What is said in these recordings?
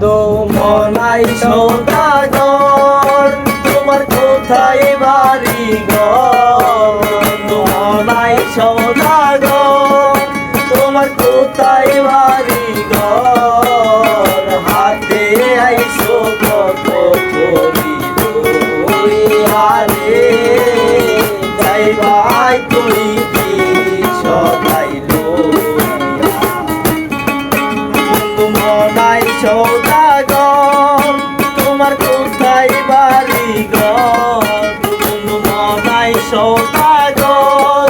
বন্ধু মনাই সৌদাগর তোমার কোথায় বাড়ি ঘর? বন্ধু মনাই সৌদাগর তোমার কোথায় বাড়ি ঘর? হাতে আইসো কত করি আরে যাই ভাই তুই কি সদাই মনাই সৌদাগর তোমার কোথায় বাড়ি ঘর? মনাই সৌদাগর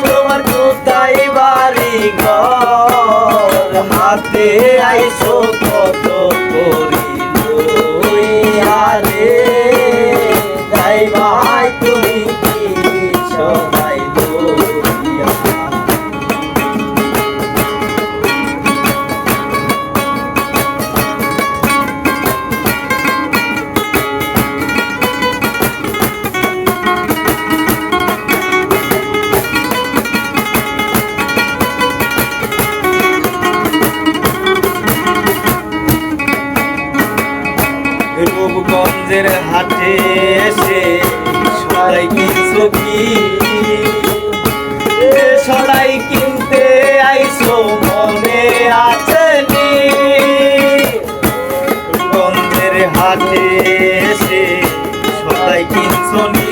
তোমার কোথায় বাড়ি ঘর? হাতে আইসো কত করি আরে যাই ভাই তুমি কি সদাই রূপগঞ্জের হাটে এসে সদাই কিনছো কি? সদাই কিনতে আইসো মনে আছে নি? রূপগঞ্জের হাটে এসে সদাই কিনছো নি?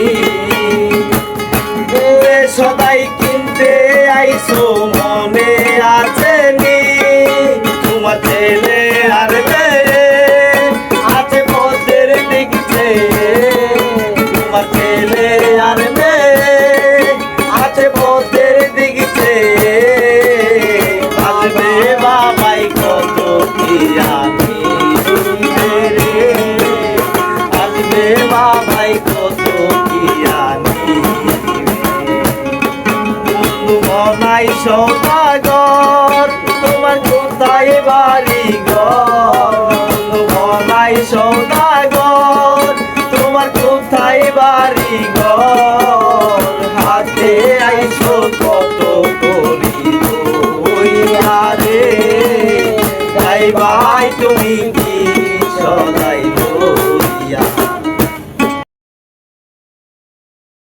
সদাই কিনতে আইসো মনে আছে নি? তোমার ছেলে আর মেয়ে আছে পথের দিকে, তোমার ছেলে আর মেয়ে আছে পথের দিকে। আসবে বাবাই কত কি আমি রে, আসবে বাবাই কত কি আমি। বন্ধু মনাই সৌদাগর তোমার কোথায় বাড়ি ঘর? মনাই সৌদাগর তোমার কোথায় বাড়ি ঘর? হাতে আইসো কত করি আরে যাই ভাই তুমি কি সদাই